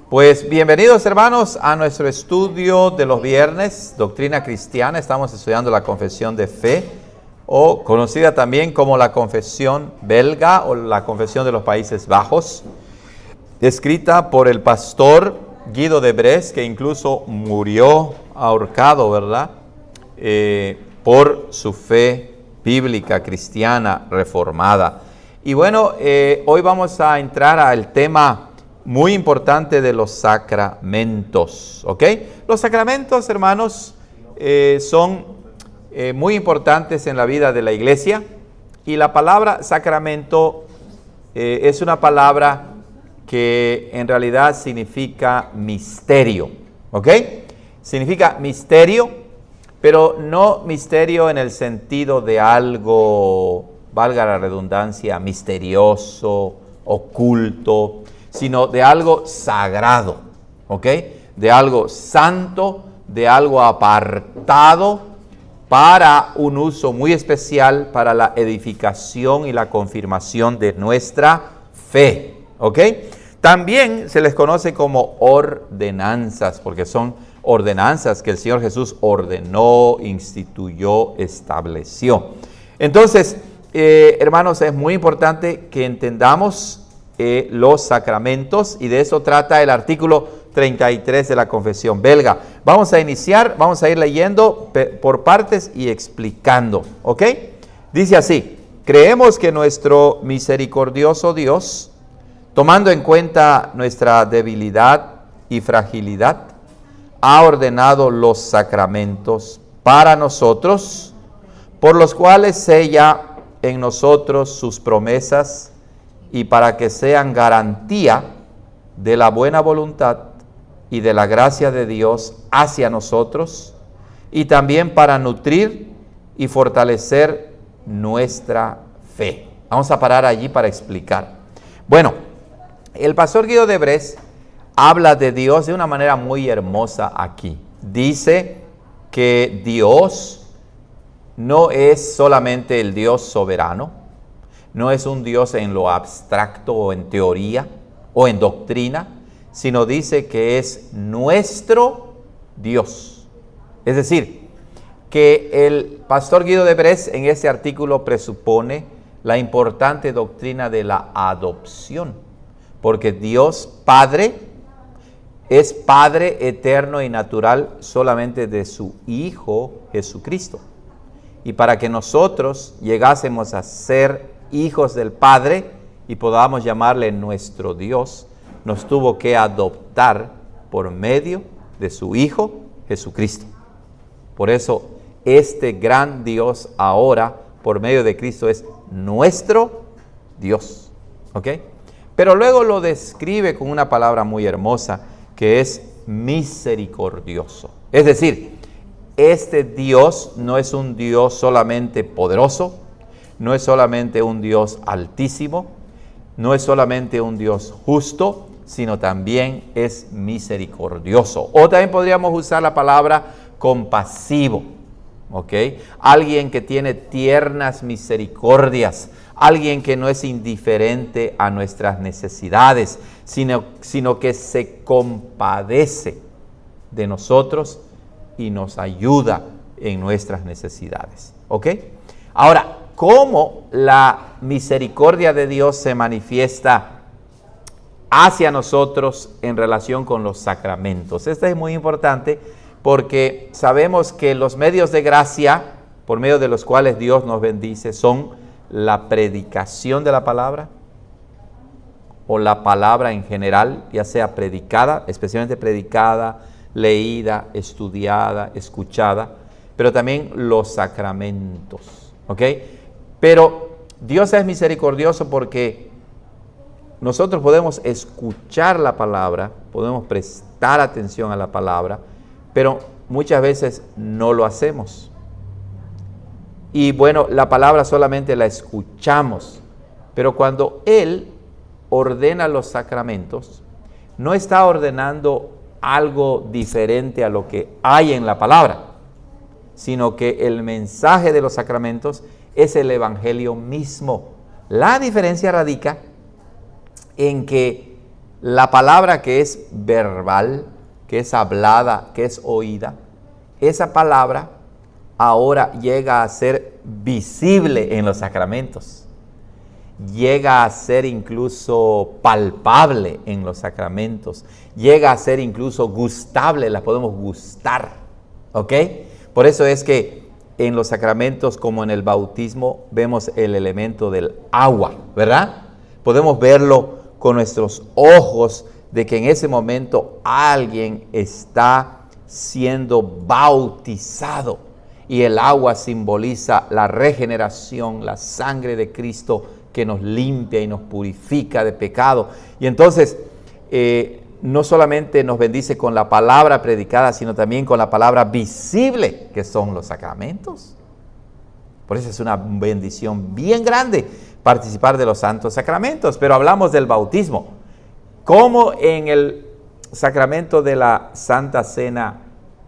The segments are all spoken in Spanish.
Pues bienvenidos hermanos a nuestro estudio de los viernes, Doctrina Cristiana. Estamos estudiando la Confesión de Fe, o conocida también como la Confesión Belga o la Confesión de los Países Bajos, escrita por el pastor Guido de Bresse, que incluso murió ahorcado, ¿verdad? Por su fe bíblica, cristiana, reformada. Y bueno, hoy vamos a entrar al tema muy importante de los sacramentos, ¿ok? Los sacramentos, hermanos, son muy importantes en la vida de la iglesia, y la palabra sacramento es una palabra que en realidad significa misterio, ¿ok? Significa misterio, pero no misterio en el sentido de algo, valga la redundancia, misterioso, oculto, sino de algo sagrado, ¿ok? De algo santo, de algo apartado para un uso muy especial para la edificación y la confirmación de nuestra fe, ¿ok? También se les conoce como ordenanzas, porque son ordenanzas que el Señor Jesús ordenó, instituyó, estableció. Entonces, hermanos, es muy importante que entendamos los sacramentos, y de eso trata el artículo 33 de la Confesión Belga. Vamos a iniciar, vamos a ir leyendo por partes y explicando, ¿ok? Dice así: creemos que nuestro misericordioso Dios, tomando en cuenta nuestra debilidad y fragilidad, ha ordenado los sacramentos para nosotros, por los cuales sella en nosotros sus promesas, y para que sean garantía de la buena voluntad y de la gracia de Dios hacia nosotros, y también para nutrir y fortalecer nuestra fe. Vamos a parar allí para explicar. Bueno, el pastor Guido de Bresse habla de Dios de una manera muy hermosa aquí. Dice que Dios no es solamente el Dios soberano, no es un Dios en lo abstracto o en teoría o en doctrina, sino dice que es nuestro Dios. Es decir, que el pastor Guido de Bresse en este artículo presupone la importante doctrina de la adopción, porque Dios Padre es Padre eterno y natural solamente de su Hijo Jesucristo. Y para que nosotros llegásemos a ser hijos del Padre y podamos llamarle nuestro Dios, nos tuvo que adoptar por medio de su Hijo Jesucristo. Por eso este gran Dios ahora, por medio de Cristo, es nuestro Dios, ¿ok? Pero luego lo describe con una palabra muy hermosa, que es misericordioso. Es decir, este Dios no es un Dios solamente poderoso, no es solamente un Dios altísimo, no es solamente un Dios justo, sino también es misericordioso. O también podríamos usar la palabra compasivo, ¿ok? Alguien que tiene tiernas misericordias, alguien que no es indiferente a nuestras necesidades, sino que se compadece de nosotros y nos ayuda en nuestras necesidades, ¿ok? Ahora, ¿cómo la misericordia de Dios se manifiesta hacia nosotros en relación con los sacramentos? Esto es muy importante porque sabemos que los medios de gracia por medio de los cuales Dios nos bendice son la predicación de la palabra, o la palabra en general, ya sea predicada, especialmente predicada, leída, estudiada, escuchada, pero también los sacramentos, ¿ok? Pero Dios es misericordioso porque nosotros podemos escuchar la palabra, podemos prestar atención a la palabra, pero muchas veces no lo hacemos. Y bueno, la palabra solamente la escuchamos, pero cuando Él ordena los sacramentos, no está ordenando algo diferente a lo que hay en la palabra, sino que el mensaje de los sacramentos es el evangelio mismo. La diferencia radica en que la palabra que es verbal, que es hablada, que es oída, esa palabra ahora llega a ser visible en los sacramentos. Llega a ser incluso palpable en los sacramentos. Llega a ser incluso gustable, la podemos gustar. ¿Ok? Por eso es que en los sacramentos, como en el bautismo, vemos el elemento del agua, ¿verdad? Podemos verlo con nuestros ojos de que en ese momento alguien está siendo bautizado y el agua simboliza la regeneración, la sangre de Cristo que nos limpia y nos purifica de pecado. Y entonces, no solamente nos bendice con la palabra predicada, sino también con la palabra visible, que son los sacramentos. Por eso es una bendición bien grande participar de los santos sacramentos. Pero hablamos del bautismo. ¿Cómo en el sacramento de la Santa Cena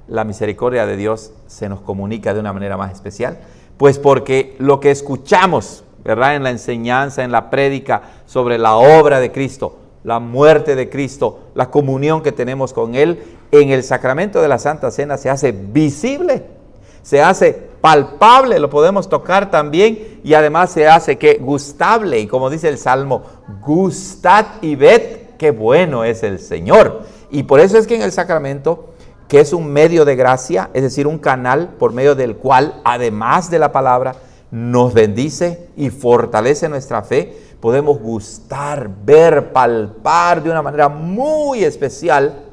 la misericordia de Dios se nos comunica de una manera más especial? Pues porque lo que escuchamos, ¿verdad?, en la enseñanza, en la prédica sobre la obra de Cristo, la muerte de Cristo, la comunión que tenemos con Él, en el sacramento de la Santa Cena se hace visible, se hace palpable, lo podemos tocar también, y además se hace que gustable, y como dice el Salmo, gustad y ved qué bueno es el Señor. Y por eso es que en el sacramento, que es un medio de gracia, es decir, un canal por medio del cual, además de la palabra, nos bendice y fortalece nuestra fe, podemos gustar, ver, palpar de una manera muy especial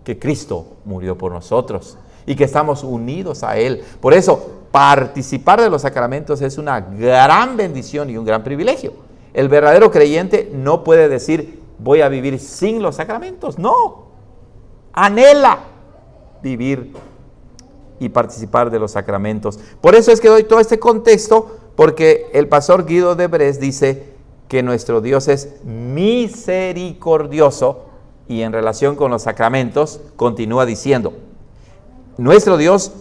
que Cristo murió por nosotros y que estamos unidos a Él. Por eso, participar de los sacramentos es una gran bendición y un gran privilegio. El verdadero creyente no puede decir, voy a vivir sin los sacramentos. No, anhela vivir y participar de los sacramentos. Por eso es que doy todo este contexto, porque el pastor Guido de Brest dice que nuestro Dios es misericordioso, y en relación con los sacramentos continúa diciendo, nuestro Dios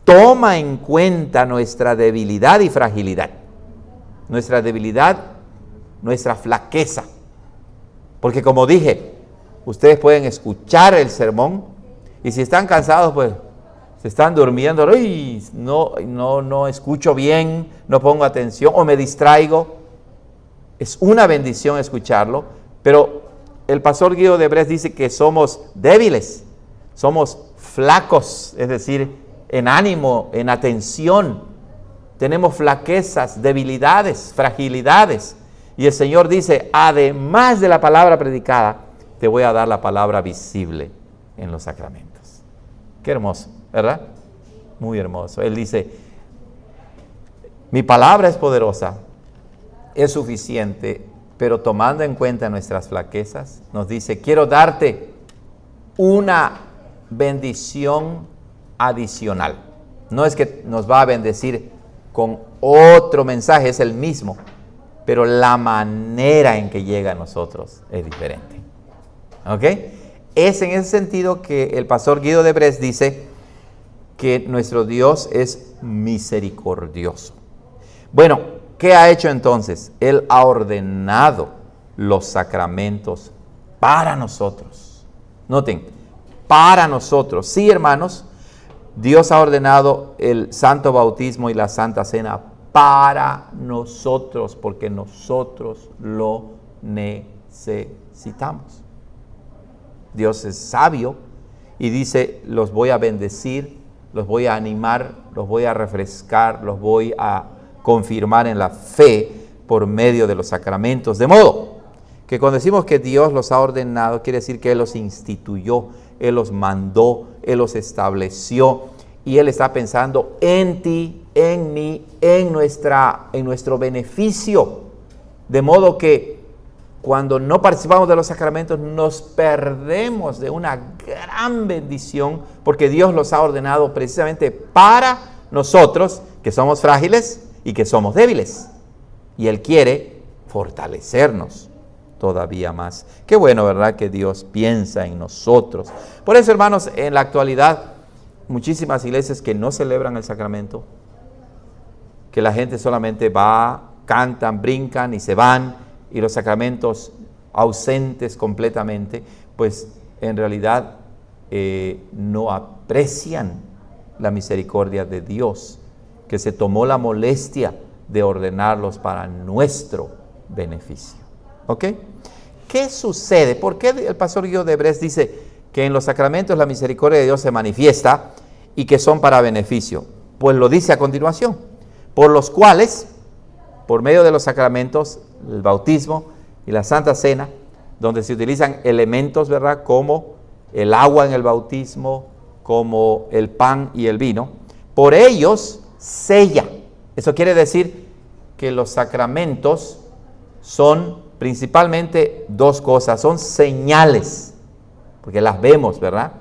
toma en cuenta nuestra debilidad y fragilidad, nuestra debilidad, nuestra flaqueza, porque como dije, ustedes pueden escuchar el sermón y si están cansados, pues se están durmiendo, ¡ay! No escucho bien, no pongo atención o me distraigo. Es una bendición escucharlo, pero el pastor Guido de Brest dice que somos débiles, somos flacos, es decir, en ánimo, en atención. Tenemos flaquezas, debilidades, fragilidades. Y el Señor dice, además de la palabra predicada, te voy a dar la palabra visible en los sacramentos. Qué hermoso, ¿verdad? Muy hermoso. Él dice, mi palabra es poderosa, es suficiente, pero tomando en cuenta nuestras flaquezas, nos dice, quiero darte una bendición adicional. No es que nos va a bendecir con otro mensaje, es el mismo, pero la manera en que llega a nosotros es diferente. ¿Ok? Es en ese sentido que el pastor Guido de Brest dice que nuestro Dios es misericordioso. Bueno, ¿qué ha hecho entonces? Él ha ordenado los sacramentos para nosotros. Noten, para nosotros. Sí, hermanos, Dios ha ordenado el santo bautismo y la santa cena para nosotros, porque nosotros lo necesitamos. Dios es sabio y dice, los voy a bendecir, los voy a animar, los voy a refrescar, los voy a confirmar en la fe por medio de los sacramentos. De modo que cuando decimos que Dios los ha ordenado, quiere decir que Él los instituyó, Él los mandó, Él los estableció y Él está pensando en ti, en mí, en nuestro beneficio. De modo que cuando no participamos de los sacramentos nos perdemos de una gran bendición porque Dios los ha ordenado precisamente para nosotros que somos frágiles y que somos débiles. Y Él quiere fortalecernos todavía más. Qué bueno, ¿verdad?, que Dios piensa en nosotros. Por eso, hermanos, en la actualidad, muchísimas iglesias que no celebran el sacramento, que la gente solamente va, cantan, brincan y se van, y los sacramentos ausentes completamente, pues en realidad no aprecian la misericordia de Dios, que se tomó la molestia de ordenarlos para nuestro beneficio. ¿Ok? ¿Qué sucede? ¿Por qué el pastor Guido de Brest dice que en los sacramentos la misericordia de Dios se manifiesta y que son para beneficio? Pues lo dice a continuación, por los cuales, por medio de los sacramentos, el bautismo y la Santa Cena, donde se utilizan elementos, ¿verdad?, como el agua en el bautismo, como el pan y el vino, por ellos sella. Eso quiere decir que los sacramentos son principalmente dos cosas, son señales, porque las vemos, ¿verdad?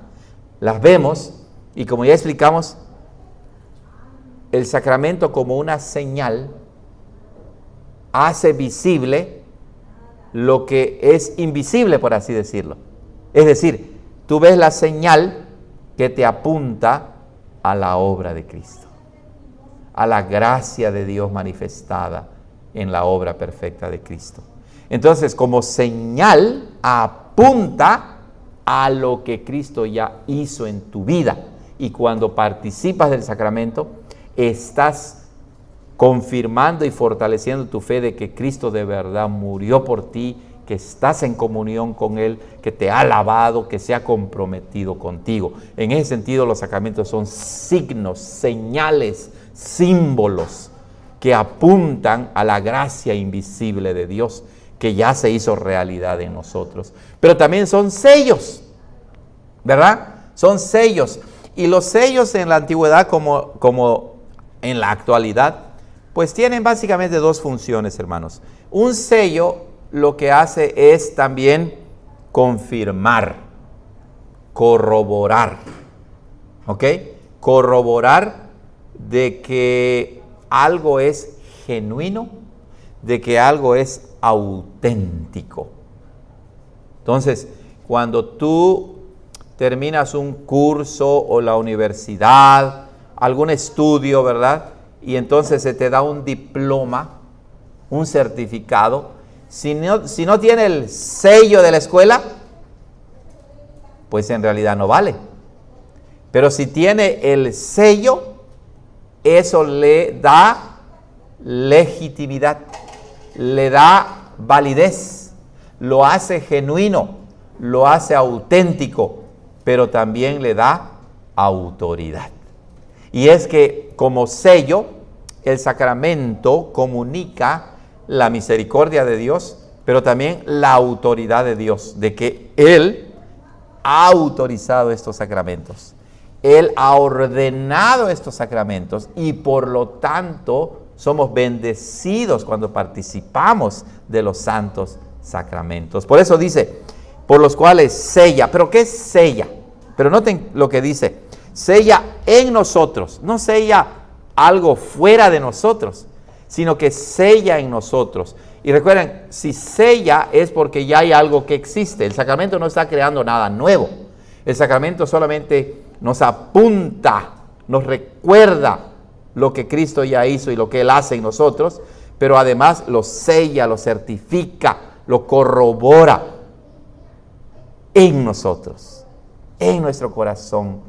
Las vemos y como ya explicamos, el sacramento como una señal hace visible lo que es invisible, por así decirlo. Es decir, tú ves la señal que te apunta a la obra de Cristo, a la gracia de Dios manifestada en la obra perfecta de Cristo. Entonces, como señal, apunta a lo que Cristo ya hizo en tu vida. Y cuando participas del sacramento, estás confirmando y fortaleciendo tu fe de que Cristo de verdad murió por ti, que estás en comunión con Él, que te ha lavado, que se ha comprometido contigo. En ese sentido, los sacramentos son signos, señales, símbolos que apuntan a la gracia invisible de Dios, que ya se hizo realidad en nosotros. Pero también son sellos, ¿verdad? Son sellos. Y los sellos en la antigüedad como en la actualidad, pues tienen básicamente dos funciones, hermanos. Un sello lo que hace es también confirmar, corroborar, ¿ok? Corroborar de que algo es genuino, de que algo es auténtico. Entonces, cuando tú terminas un curso o la universidad, algún estudio, ¿verdad? Y entonces se te da un diploma, un certificado. Si no tiene el sello de la escuela, pues en realidad no vale. Pero si tiene el sello, eso le da legitimidad, le da validez, lo hace genuino, lo hace auténtico, pero también le da autoridad. Y es que como sello, el sacramento comunica la misericordia de Dios, pero también la autoridad de Dios, de que Él ha autorizado estos sacramentos. Él ha ordenado estos sacramentos y por lo tanto somos bendecidos cuando participamos de los santos sacramentos. Por eso dice, por los cuales sella. ¿Pero qué es sella? Pero noten lo que dice, sella en nosotros, no sella algo fuera de nosotros, sino que sella en nosotros. Y recuerden, si sella es porque ya hay algo que existe. El sacramento no está creando nada nuevo. El sacramento solamente nos apunta, nos recuerda lo que Cristo ya hizo y lo que Él hace en nosotros, pero además lo sella, lo certifica, lo corrobora en nosotros, en nuestro corazón,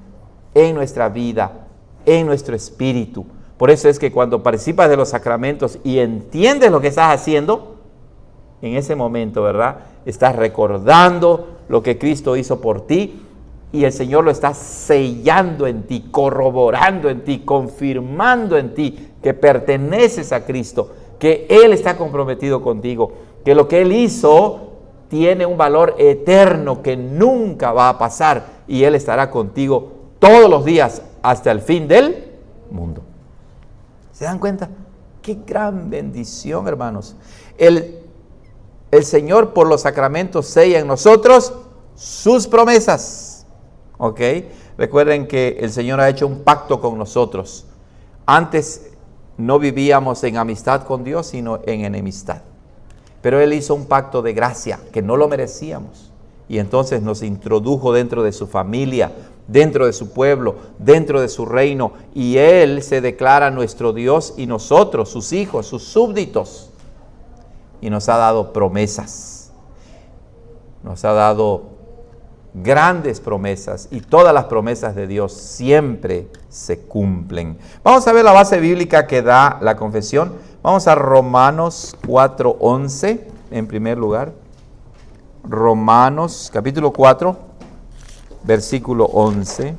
en nuestra vida, en nuestro espíritu. Por eso es que cuando participas de los sacramentos y entiendes lo que estás haciendo, en ese momento, ¿verdad? Estás recordando lo que Cristo hizo por ti y el Señor lo está sellando en ti, corroborando en ti, confirmando en ti que perteneces a Cristo, que Él está comprometido contigo, que lo que Él hizo tiene un valor eterno que nunca va a pasar y Él estará contigo todos los días hasta el fin del mundo. ¿Se dan cuenta? ¡Qué gran bendición, hermanos! El Señor por los sacramentos sella en nosotros sus promesas. ¿Ok? Recuerden que el Señor ha hecho un pacto con nosotros. Antes no vivíamos en amistad con Dios, sino en enemistad. Pero Él hizo un pacto de gracia que no lo merecíamos. Y entonces nos introdujo dentro de su familia, dentro de su pueblo, dentro de su reino. Y Él se declara nuestro Dios y nosotros, sus hijos, sus súbditos. Y nos ha dado promesas. nos ha dado grandes promesas y todas las promesas de Dios siempre se cumplen. Vamos a ver la base bíblica que da la confesión. Vamos a Romanos 4:11 en primer lugar. Romanos capítulo 4, versículo 11.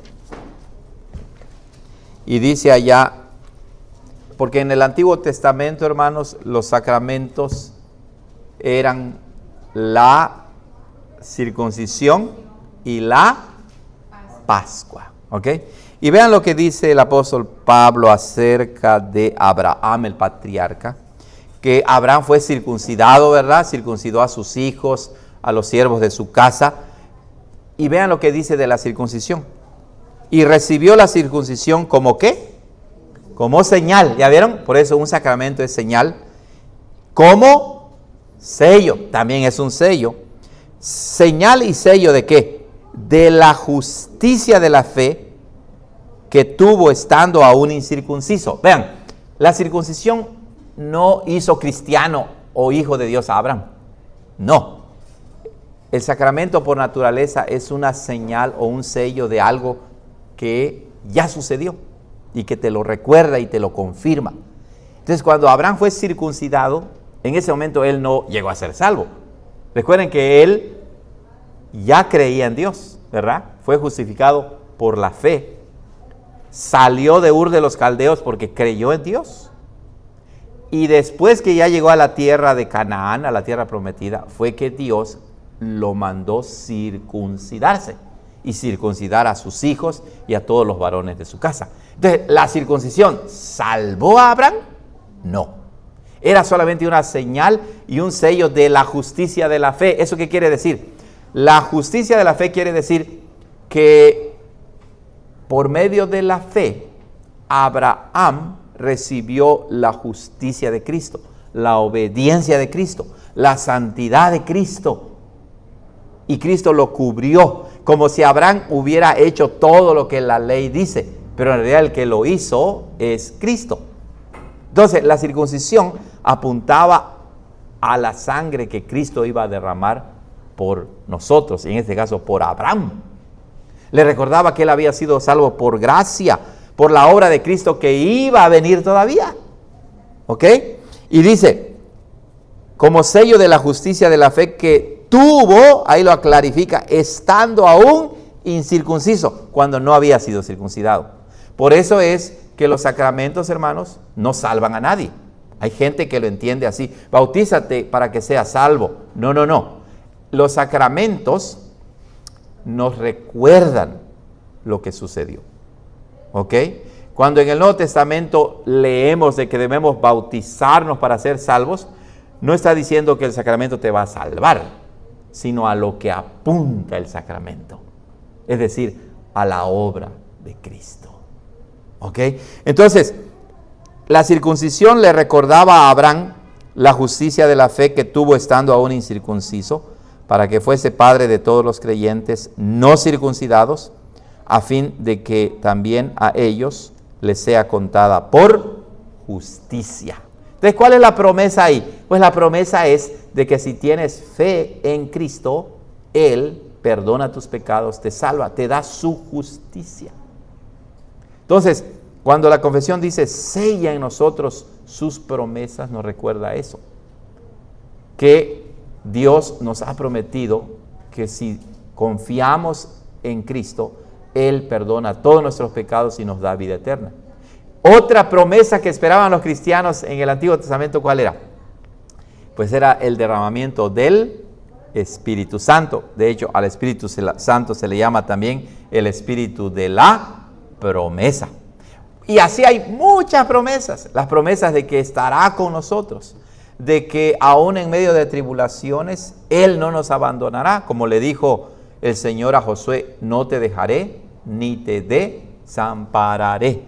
Y dice allá, porque en el Antiguo Testamento, hermanos, los sacramentos eran la circuncisión y la Pascua. ¿Ok? Y vean lo que dice el apóstol Pablo acerca de Abraham, el patriarca, que Abraham fue circuncidado, ¿verdad? Circuncidó a sus hijos, a los siervos de su casa. Y vean lo que dice de la circuncisión. Y recibió la circuncisión como ¿qué? Como señal. ¿Ya vieron? Por eso un sacramento es señal. Como sello. También es un sello. Señal y sello ¿de qué? De la justicia de la fe que tuvo estando aún incircunciso. Vean, la circuncisión no hizo cristiano o hijo de Dios a Abraham. No. El sacramento por naturaleza es una señal o un sello de algo que ya sucedió y que te lo recuerda y te lo confirma. Entonces, cuando Abraham fue circuncidado, en ese momento él no llegó a ser salvo. Recuerden que él ya creía en Dios, ¿verdad? Fue justificado por la fe. Salió de Ur de los Caldeos porque creyó en Dios. Y después que ya llegó a la tierra de Canaán, a la tierra prometida, fue que Dios lo mandó circuncidarse y circuncidar a sus hijos y a todos los varones de su casa. Entonces, ¿la circuncisión salvó a Abraham? No. Era solamente una señal y un sello de la justicia de la fe. ¿Eso qué quiere decir? La justicia de la fe quiere decir que por medio de la fe, Abraham recibió la justicia de Cristo, la obediencia de Cristo, la santidad de Cristo. Y Cristo lo cubrió, como si Abraham hubiera hecho todo lo que la ley dice, pero en realidad el que lo hizo es Cristo. Entonces, la circuncisión apuntaba a la sangre que Cristo iba a derramar por nosotros, en este caso por Abraham. Le recordaba que él había sido salvo por gracia, por la obra de Cristo que iba a venir todavía. ¿Ok? Y dice, como sello de la justicia de la fe que tuvo, ahí lo clarifica, estando aún incircunciso, cuando no había sido circuncidado. Por eso es que los sacramentos, hermanos, no salvan a nadie. Hay gente que lo entiende así, bautízate para que seas salvo. No, no, no. Los sacramentos nos recuerdan lo que sucedió. ¿Ok? Cuando en el Nuevo Testamento leemos de que debemos bautizarnos para ser salvos, no está diciendo que el sacramento te va a salvar, sino a lo que apunta el sacramento. Es decir, a la obra de Cristo. ¿Ok? Entonces, la circuncisión le recordaba a Abraham la justicia de la fe que tuvo estando aún incircunciso, para que fuese padre de todos los creyentes no circuncidados, a fin de que también a ellos les sea contada por justicia. Entonces, ¿cuál es la promesa ahí? Pues la promesa es de que si tienes fe en Cristo, Él perdona tus pecados, te salva, te da su justicia. Entonces, cuando la confesión dice, sella en nosotros sus promesas, nos recuerda eso. Que Dios nos ha prometido que si confiamos en Cristo, Él perdona todos nuestros pecados y nos da vida eterna. Otra promesa que esperaban los cristianos en el Antiguo Testamento, ¿cuál era? Pues era el derramamiento del Espíritu Santo. De hecho, al Espíritu Santo se le llama también el Espíritu de la promesa. Y así hay muchas promesas. Las promesas de que estará con nosotros, de que aún en medio de tribulaciones, Él no nos abandonará. Como le dijo el Señor a Josué, no te dejaré ni te desampararé.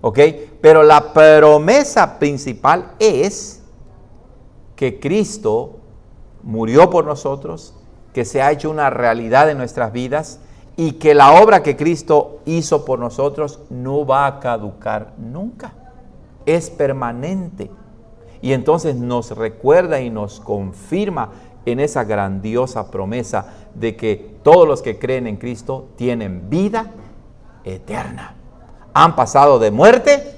¿Ok? Pero la promesa principal es que Cristo murió por nosotros, que se ha hecho una realidad en nuestras vidas y que la obra que Cristo hizo por nosotros no va a caducar nunca. Es permanente. Y entonces nos recuerda y nos confirma en esa grandiosa promesa de que todos los que creen en Cristo tienen vida eterna. Han pasado de muerte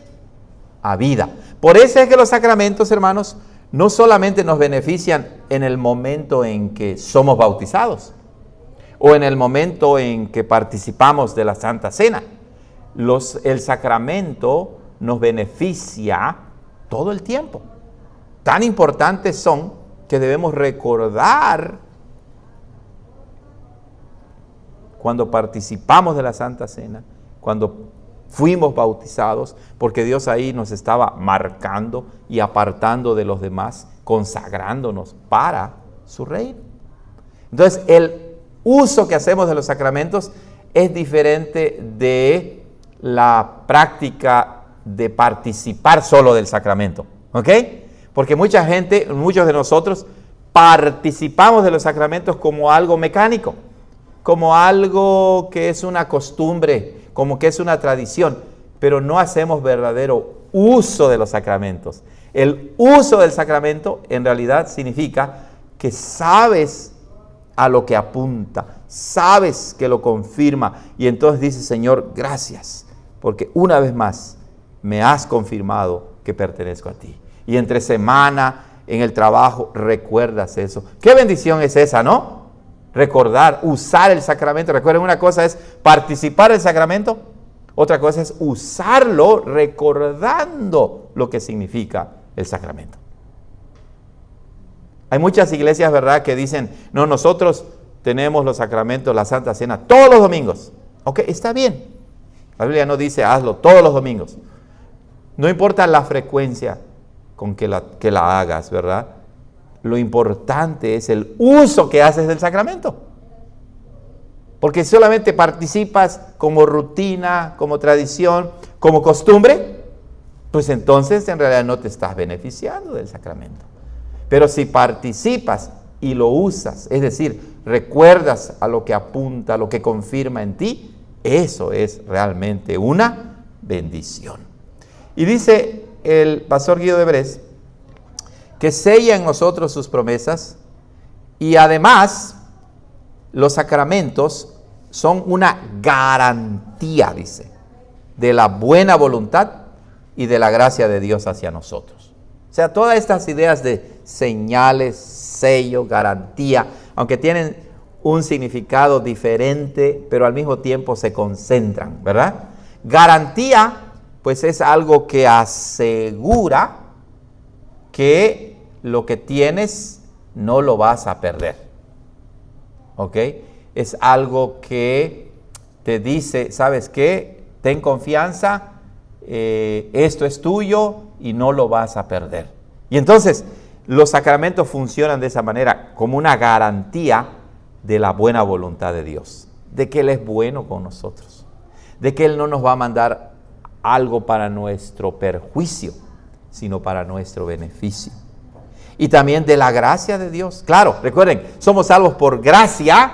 a vida. Por eso es que los sacramentos, hermanos, no solamente nos benefician en el momento en que somos bautizados o en el momento en que participamos de la Santa Cena. El sacramento nos beneficia todo el tiempo. Tan importantes son que debemos recordar cuando participamos de la Santa Cena, cuando fuimos bautizados, porque Dios ahí nos estaba marcando y apartando de los demás, consagrándonos para su reino. Entonces, el uso que hacemos de los sacramentos es diferente de la práctica de participar solo del sacramento, ¿ok? Porque mucha gente, muchos de nosotros, participamos de los sacramentos como algo mecánico, como algo que es una costumbre, como que es una tradición, pero no hacemos verdadero uso de los sacramentos. El uso del sacramento en realidad significa que sabes a lo que apunta, sabes que lo confirma, y entonces dices: Señor, gracias, porque una vez más me has confirmado que pertenezco a ti. Y entre semana, en el trabajo, recuerdas eso. ¿Qué bendición es esa, no? Recordar, usar el sacramento. Recuerden, una cosa es participar del sacramento, otra cosa es usarlo recordando lo que significa el sacramento. Hay muchas iglesias, ¿verdad?, que dicen: no, nosotros tenemos los sacramentos, la Santa Cena, todos los domingos. Ok, está bien. La Biblia no dice hazlo todos los domingos. No importa la frecuencia con que la hagas, ¿verdad? Lo importante es el uso que haces del sacramento. Porque si solamente participas como rutina, como tradición, como costumbre, pues entonces en realidad no te estás beneficiando del sacramento. Pero si participas y lo usas, es decir, recuerdas a lo que apunta, a lo que confirma en ti, eso es realmente una bendición. Y dice el pastor Guido de Brés que sella en nosotros sus promesas, y además los sacramentos son una garantía, dice, de la buena voluntad y de la gracia de Dios hacia nosotros. O sea, todas estas ideas de señales, sello, garantía, aunque tienen un significado diferente, pero al mismo tiempo se concentran, ¿verdad? Garantía, pues es algo que asegura que lo que tienes no lo vas a perder, ¿ok? Es algo que te dice: ¿sabes qué? Ten confianza, esto es tuyo y no lo vas a perder. Y entonces los sacramentos funcionan de esa manera, como una garantía de la buena voluntad de Dios, de que Él es bueno con nosotros, de que Él no nos va a mandar algo para nuestro perjuicio, sino para nuestro beneficio. Y también de la gracia de Dios. Claro, recuerden, somos salvos por gracia,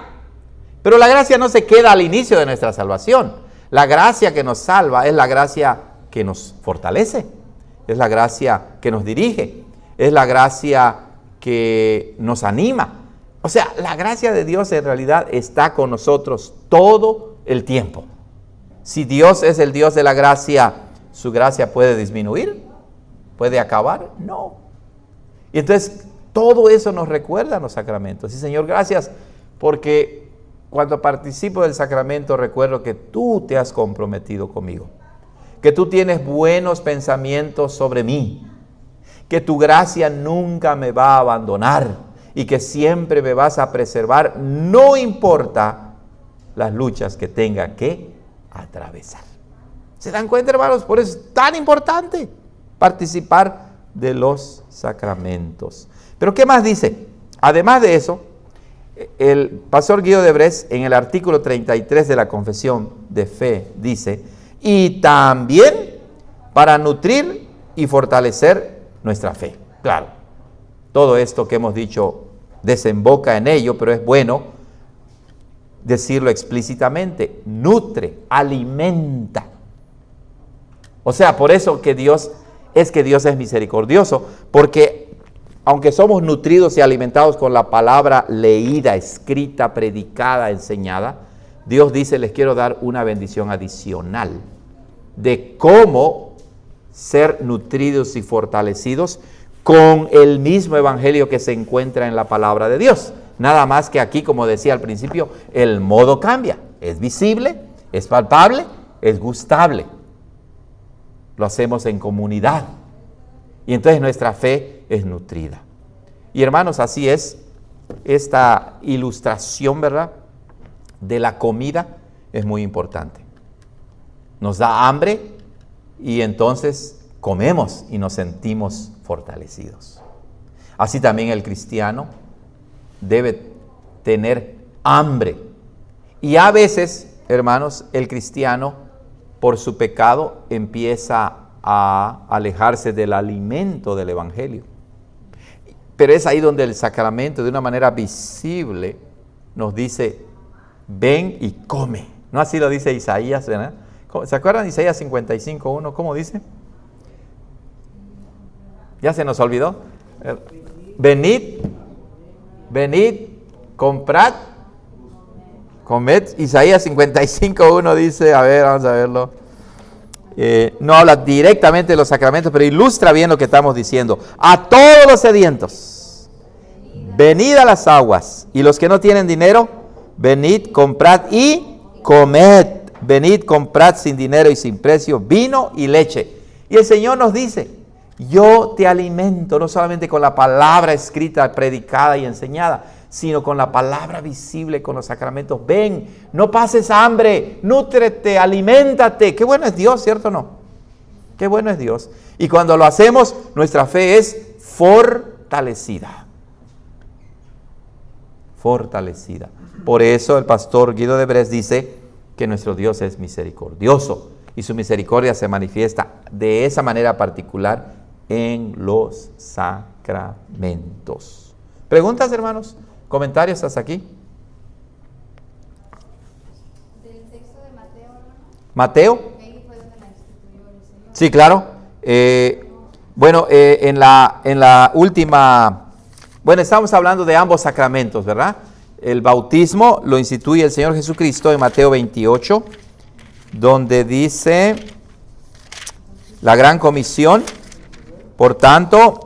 pero la gracia no se queda al inicio de nuestra salvación. La gracia que nos salva es la gracia que nos fortalece, es la gracia que nos dirige, es la gracia que nos anima. O sea, la gracia de Dios en realidad está con nosotros todo el tiempo. Si Dios es el Dios de la gracia, ¿su gracia puede disminuir? ¿Puede acabar? No. Y entonces todo eso nos recuerda a los sacramentos. Y Señor, gracias, porque cuando participo del sacramento recuerdo que tú te has comprometido conmigo, que tú tienes buenos pensamientos sobre mí, que tu gracia nunca me va a abandonar y que siempre me vas a preservar, no importa las luchas que tenga que atravesar. ¿Se dan cuenta, hermanos? Por eso es tan importante participar de los sacramentos. Pero ¿qué más dice? Además de eso, el pastor Guido de Brés, en el artículo 33 de la Confesión de Fe, dice: y también para nutrir y fortalecer nuestra fe. Claro, todo esto que hemos dicho desemboca en ello, pero es bueno decirlo explícitamente: nutre, alimenta. O sea, por eso que Dios es misericordioso, porque aunque somos nutridos y alimentados con la palabra leída, escrita, predicada, enseñada, Dios dice, les quiero dar una bendición adicional de cómo ser nutridos y fortalecidos con el mismo evangelio que se encuentra en la palabra de Dios. Nada más que aquí, como decía al principio, el modo cambia. Es visible, es palpable, es gustable. Lo hacemos en comunidad. Y entonces nuestra fe es nutrida. Y hermanos, así es esta ilustración, ¿verdad?, de la comida es muy importante. Nos da hambre y entonces comemos y nos sentimos fortalecidos. Así también el cristiano debe tener hambre. Y a veces, hermanos, el cristiano por su pecado empieza a alejarse del alimento del evangelio. Pero es ahí donde el sacramento de una manera visible nos dice, ven y come. ¿No así lo dice Isaías, ¿verdad? ¿Se acuerdan de Isaías 55:1? ¿Cómo dice? ¿Ya se nos olvidó? Venid, comprad, comed. Isaías 55:1 dice, a ver, vamos a verlo. No habla directamente de los sacramentos, pero ilustra bien lo que estamos diciendo. A todos los sedientos, venid a las aguas, y los que no tienen dinero, venid, comprad y comed. Venid, comprad sin dinero y sin precio vino y leche. Y el Señor nos dice, yo te alimento no solamente con la palabra escrita, predicada y enseñada, sino con la palabra visible, con los sacramentos. Ven, no pases hambre, nútrete, aliméntate. Qué bueno es Dios, ¿cierto o no? Qué bueno es Dios. Y cuando lo hacemos, nuestra fe es fortalecida. Fortalecida. Por eso el pastor Guido de Brest dice que nuestro Dios es misericordioso y su misericordia se manifiesta de esa manera particular en los sacramentos. ¿Preguntas, hermanos? ¿Comentarios hasta aquí? Del texto de Mateo, hermano. ¿Mateo? Ahí fue donde la instituyó el Señor. Sí, claro. En la última... Bueno, estamos hablando de ambos sacramentos, ¿verdad? El bautismo lo instituye el Señor Jesucristo en Mateo 28, donde dice la gran comisión, por tanto,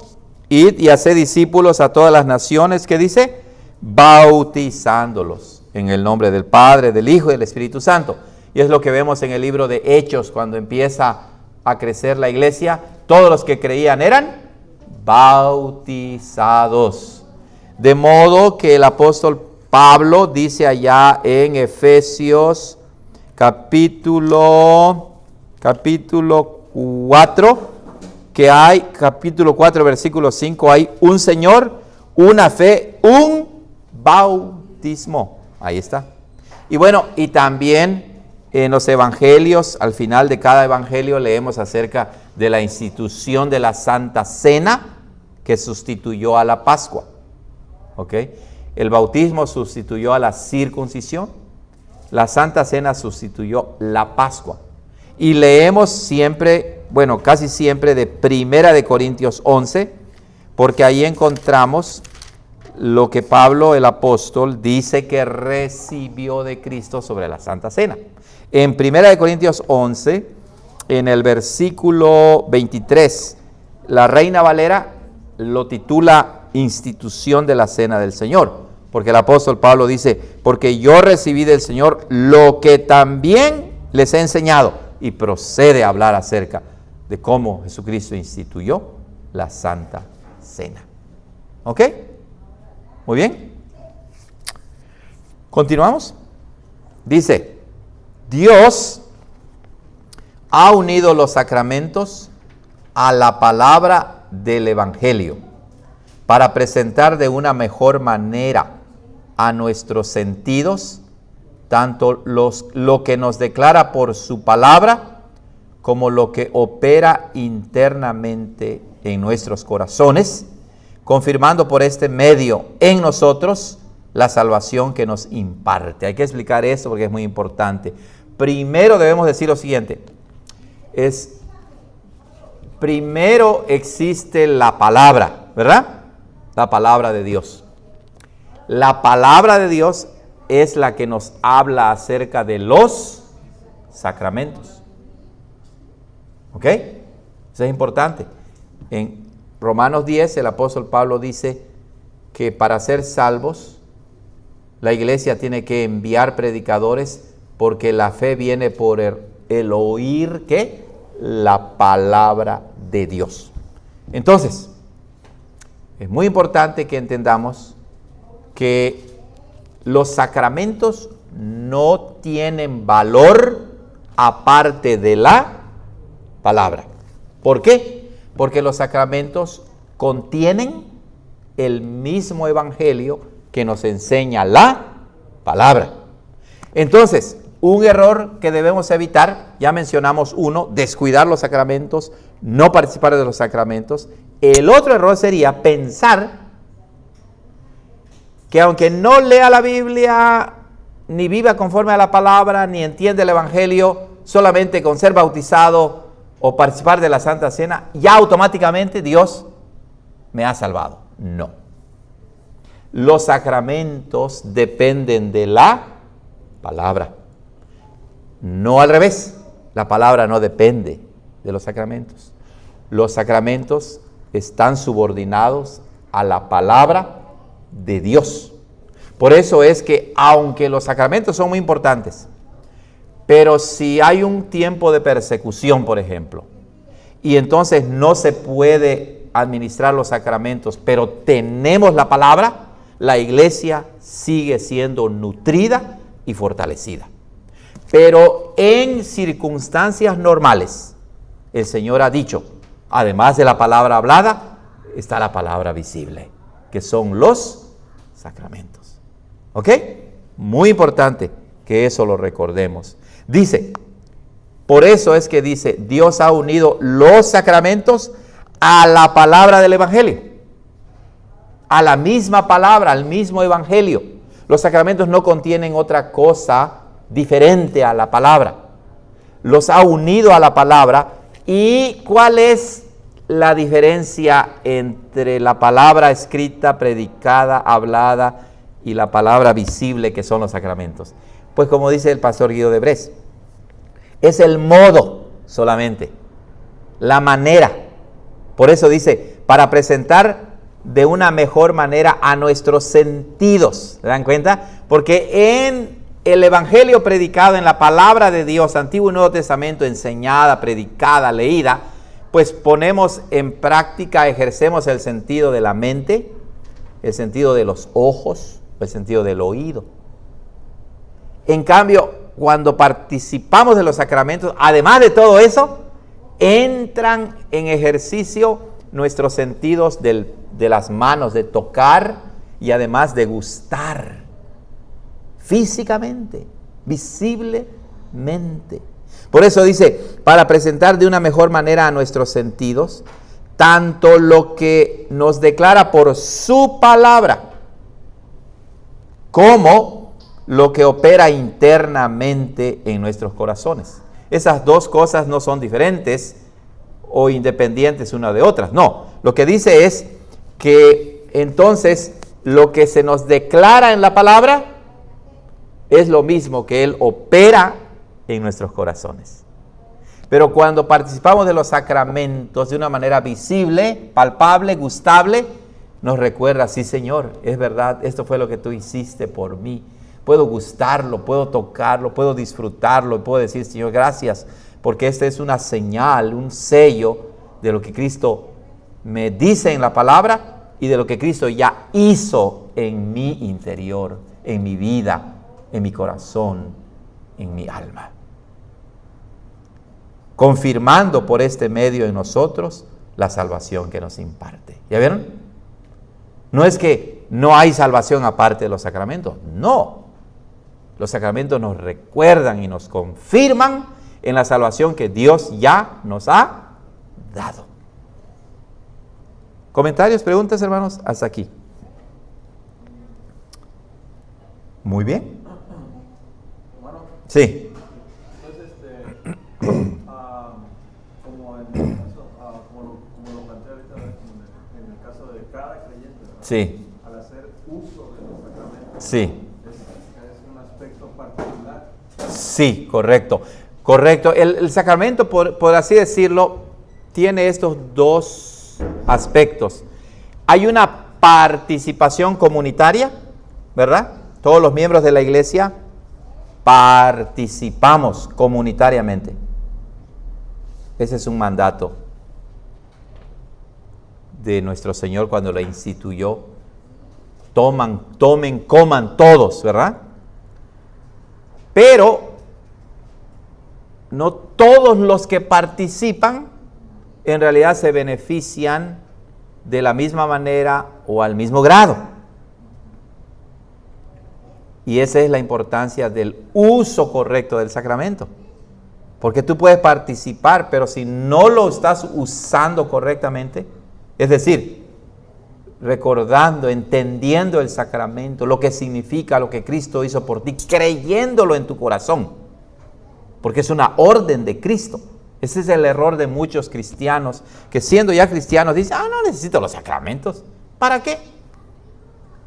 id y haced discípulos a todas las naciones, ¿qué dice? Bautizándolos en el nombre del Padre, del Hijo y del Espíritu Santo. Y es lo que vemos en el libro de Hechos, cuando empieza a crecer la iglesia, todos los que creían eran bautizados. De modo que el apóstol Pablo dice allá en Efesios capítulo 4, que hay, capítulo 4, versículo 5, hay un Señor, una fe, un bautismo. Ahí está. Y bueno, y también en los evangelios, al final de cada evangelio leemos acerca de la institución de la Santa Cena que sustituyó a la Pascua. ¿Ok? El bautismo sustituyó a la circuncisión, la Santa Cena sustituyó la Pascua. Y leemos siempre, bueno, casi siempre de 1 de Corintios 11, porque ahí encontramos lo que Pablo el apóstol dice que recibió de Cristo sobre la Santa Cena. En 1 de Corintios 11, en el versículo 23, la Reina Valera lo titula institución de la Cena del Señor, porque el apóstol Pablo dice, porque yo recibí del Señor lo que también les he enseñado, y procede a hablar acerca de cómo Jesucristo instituyó la Santa Cena. ¿Ok? Muy bien. Continuamos. Dice, Dios ha unido los sacramentos a la palabra del Evangelio para presentar de una mejor manera a nuestros sentidos tanto lo que nos declara por su palabra como lo que opera internamente en nuestros corazones, confirmando por este medio en nosotros la salvación que nos imparte. Hay que explicar esto porque es muy importante. Primero debemos decir lo siguiente, primero existe la palabra, ¿verdad? La palabra de Dios. La palabra de Dios es la que nos habla acerca de los sacramentos. ¿Ok? Eso es importante. En Romanos 10, el apóstol Pablo dice que para ser salvos, la iglesia tiene que enviar predicadores porque la fe viene por el oír, ¿qué? La palabra de Dios. Entonces, es muy importante que entendamos que los sacramentos no tienen valor aparte de la palabra. ¿Por qué? Porque los sacramentos contienen el mismo evangelio que nos enseña la palabra. Entonces, un error que debemos evitar, ya mencionamos uno, descuidar los sacramentos, no participar de los sacramentos. El otro error sería pensar que aunque no lea la Biblia, ni viva conforme a la palabra, ni entiende el evangelio, solamente con ser bautizado o participar de la Santa Cena, ya automáticamente Dios me ha salvado. No. Los sacramentos dependen de la palabra. No al revés. La palabra no depende de los sacramentos. Los sacramentos están subordinados a la palabra de Dios. Por eso es que, aunque los sacramentos son muy importantes, pero si hay un tiempo de persecución, por ejemplo, y entonces no se puede administrar los sacramentos, pero tenemos la palabra, la iglesia sigue siendo nutrida y fortalecida. Pero en circunstancias normales, el Señor ha dicho, además de la palabra hablada, está la palabra visible, que son los sacramentos. ¿Ok? Muy importante que eso lo recordemos. Dice, por eso es que dice, Dios ha unido los sacramentos a la palabra del evangelio. A la misma palabra, al mismo evangelio. Los sacramentos no contienen otra cosa diferente a la palabra. Los ha unido a la palabra. ¿Y cuál es la diferencia entre la palabra escrita, predicada, hablada y la palabra visible que son los sacramentos? Pues como dice el pastor Guido de Bres, es el modo solamente, la manera. Por eso dice, para presentar de una mejor manera a nuestros sentidos. ¿Se dan cuenta? Porque en el evangelio predicado, en la palabra de Dios, Antiguo y Nuevo Testamento, enseñada, predicada, leída, pues ponemos en práctica, ejercemos el sentido de la mente, el sentido de los ojos, el sentido del oído. En cambio, cuando participamos de los sacramentos, además de todo eso, entran en ejercicio nuestros sentidos de las manos, de tocar y además de gustar físicamente, visiblemente. Por eso dice, para presentar de una mejor manera a nuestros sentidos, tanto lo que nos declara por su palabra, como lo que opera internamente en nuestros corazones. Esas dos cosas no son diferentes o independientes una de otras. No, lo que dice es que entonces lo que se nos declara en la palabra es lo mismo que Él opera en nuestros corazones. Pero cuando participamos de los sacramentos de una manera visible, palpable, gustable, nos recuerda, sí Señor, es verdad, esto fue lo que tú hiciste por mí. Puedo gustarlo, puedo tocarlo, puedo disfrutarlo, puedo decir, Señor, gracias, porque esta es una señal, un sello de lo que Cristo me dice en la palabra y de lo que Cristo ya hizo en mi interior, en mi vida, en mi corazón, en mi alma. Confirmando por este medio en nosotros la salvación que nos imparte. ¿Ya vieron? No es que no hay salvación aparte de los sacramentos, no. Los sacramentos nos recuerdan y nos confirman en la salvación que Dios ya nos ha dado. ¿Comentarios, preguntas, hermanos? Hasta aquí. Muy bien. Sí. Entonces, como en el caso, como lo planteé ahorita, en el caso de cada creyente, ¿verdad? Sí, al hacer uso de los sacramentos. sí, Es un aspecto particular. sí, correcto. Correcto. El sacramento, por así decirlo, tiene estos dos aspectos. Hay una participación comunitaria, ¿verdad? Todos los miembros de la iglesia participamos comunitariamente. Ese es un mandato de nuestro Señor cuando lo instituyó. Tomen, coman todos, ¿verdad? Pero no todos los que participan en realidad se benefician de la misma manera o al mismo grado. Y esa es la importancia del uso correcto del sacramento. Porque tú puedes participar, pero si no lo estás usando correctamente, es decir, recordando, entendiendo el sacramento, lo que significa, lo que Cristo hizo por ti, creyéndolo en tu corazón, porque es una orden de Cristo. Ese es el error de muchos cristianos, que siendo ya cristianos dicen, no necesito los sacramentos. ¿Para qué?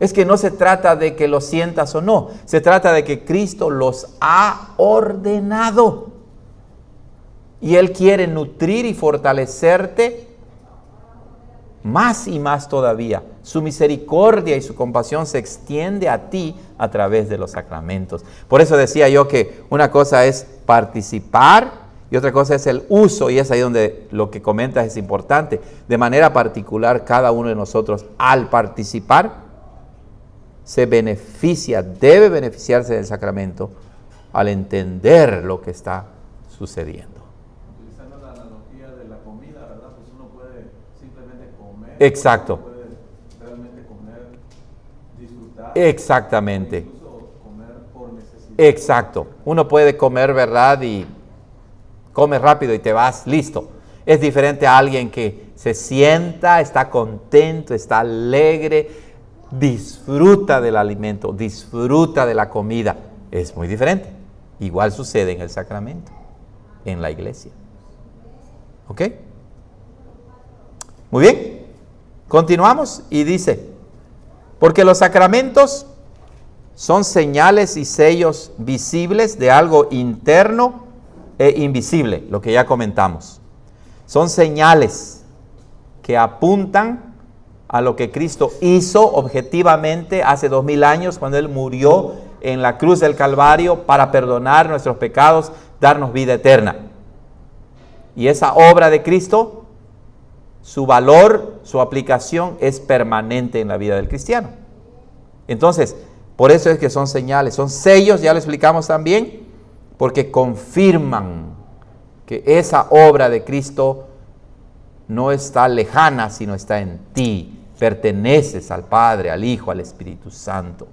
Es que no se trata de que los sientas o no, se trata de que Cristo los ha ordenado. Y Él quiere nutrir y fortalecerte más y más todavía. Su misericordia y su compasión se extiende a ti a través de los sacramentos. Por eso decía yo que una cosa es participar y otra cosa es el uso, y es ahí donde lo que comentas es importante. De manera particular, cada uno de nosotros al participar se beneficia, debe beneficiarse del sacramento al entender lo que está sucediendo. Utilizando la analogía de la comida, ¿verdad? Pues uno puede simplemente comer. Exacto. Puede realmente comer, disfrutar. Exactamente. Incluso comer por necesidad. Exacto. Uno puede comer, ¿verdad? Y come rápido y te vas, listo. Es diferente a alguien que se sienta, está contento, está alegre, disfruta del alimento, disfruta de la comida. Es muy diferente. Igual sucede en el sacramento, en la iglesia. ¿Ok? Muy bien. Continuamos y dice, porque los sacramentos son señales y sellos visibles de algo interno e invisible, lo que ya comentamos. Son señales que apuntan a lo que Cristo hizo objetivamente hace 2000 años cuando Él murió en la cruz del Calvario para perdonar nuestros pecados, darnos vida eterna. Y esa obra de Cristo, su valor, su aplicación es permanente en la vida del cristiano. Entonces, por eso es que son señales, son sellos, ya lo explicamos también, porque confirman que esa obra de Cristo no está lejana, sino está en ti. Perteneces al Padre, al Hijo, al Espíritu Santo.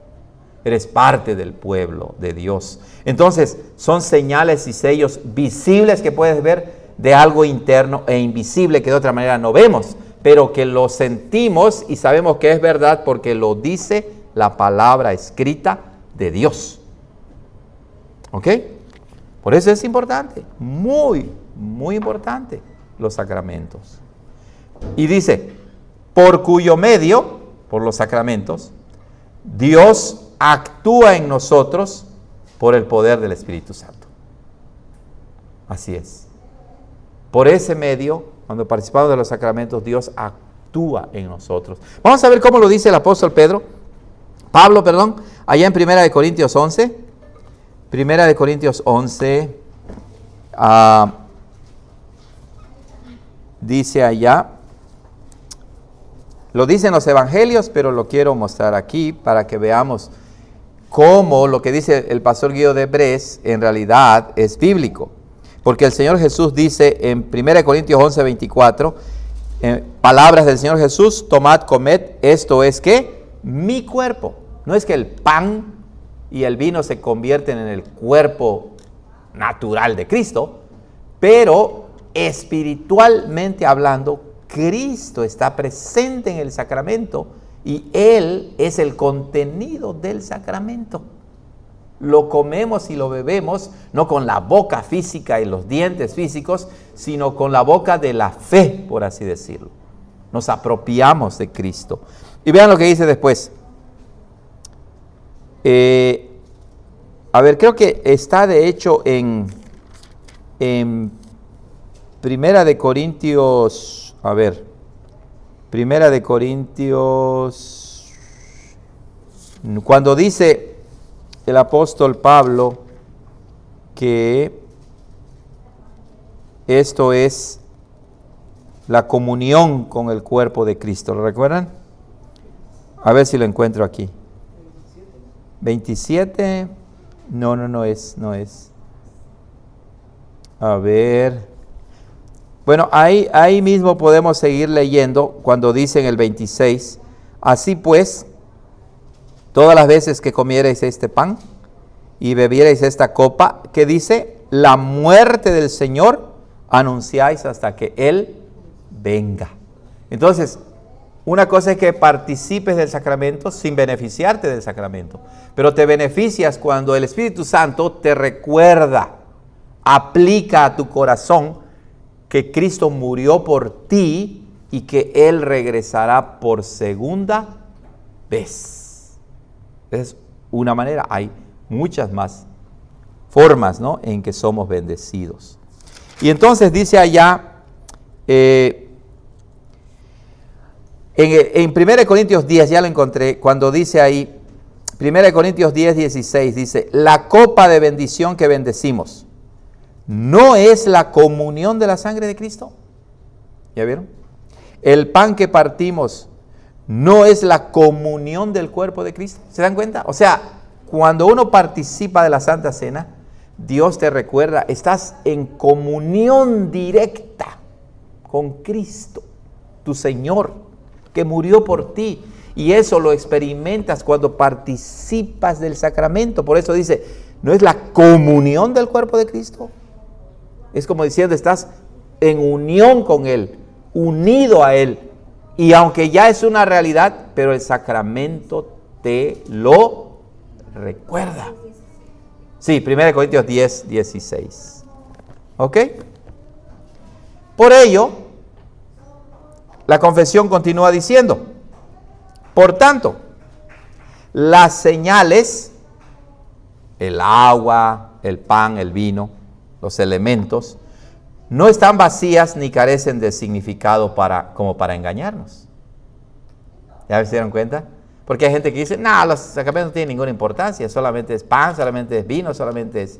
Eres parte del pueblo de Dios. Entonces, son señales y sellos visibles que puedes ver de algo interno e invisible que de otra manera no vemos, pero que lo sentimos y sabemos que es verdad porque lo dice la palabra escrita de Dios. ¿Ok? Por eso es importante, muy, muy importante los sacramentos. Y dice, por cuyo medio, por los sacramentos, Dios actúa en nosotros por el poder del Espíritu Santo. Así es. Por ese medio, cuando participamos de los sacramentos, Dios actúa en nosotros. Vamos a ver cómo lo dice el apóstol Pablo, allá en 1 Corintios 11. 1 Corintios 11, dice allá, lo dicen los evangelios, pero lo quiero mostrar aquí para que veamos cómo lo que dice el pastor Guido de Bres en realidad es bíblico. Porque el Señor Jesús dice en 1 Corintios 11, 24, palabras del Señor Jesús, tomad, comed, esto es ¿qué? Mi cuerpo. No es que el pan y el vino se convierten en el cuerpo natural de Cristo, pero espiritualmente hablando, Cristo está presente en el sacramento y Él es el contenido del sacramento. Lo comemos y lo bebemos no con la boca física y los dientes físicos, sino con la boca de la fe, por así decirlo. nos apropiamos de Cristo. Y vean lo que dice después. A ver, creo que está de hecho en Primera de Corintios, a ver, Primera de Corintios, cuando dice el apóstol Pablo que esto es la comunión con el cuerpo de Cristo, ¿lo recuerdan? A ver si lo encuentro aquí. 27, no es. A ver. Bueno, ahí mismo podemos seguir leyendo cuando dice en el 26, así pues, todas las veces que comierais este pan y bebierais esta copa, que dice, la muerte del Señor anunciáis hasta que Él venga. Entonces, una cosa es que participes del sacramento sin beneficiarte del sacramento, pero te beneficias cuando el Espíritu Santo te recuerda, aplica a tu corazón que Cristo murió por ti y que Él regresará por segunda vez. Es una manera, hay muchas más formas, ¿no?, en que somos bendecidos. Y entonces dice allá, en 1 Corintios 10, ya lo encontré, cuando dice ahí, 1 Corintios 10, 16, dice, la copa de bendición que bendecimos, ¿no es la comunión de la sangre de Cristo? ¿Ya vieron? El pan que partimos, ¿no es la comunión del cuerpo de Cristo? ¿Se dan cuenta? O sea, cuando uno participa de la Santa Cena, Dios te recuerda, estás en comunión directa con Cristo, tu Señor, que murió por ti. Y eso lo experimentas cuando participas del sacramento. Por eso dice, ¿no es la comunión del cuerpo de Cristo? Es como diciendo, estás en unión con Él, unido a Él. Y aunque ya es una realidad, pero el sacramento te lo recuerda. Sí, 1 Corintios 10, 16. ¿Ok? Por ello, la confesión continúa diciendo, por tanto, las señales, el agua, el pan, el vino, los elementos, no están vacías ni carecen de significado como para engañarnos. ¿Ya se dieron cuenta? Porque hay gente que dice, no, los sacramentos no tienen ninguna importancia, solamente es pan, solamente es vino, solamente es,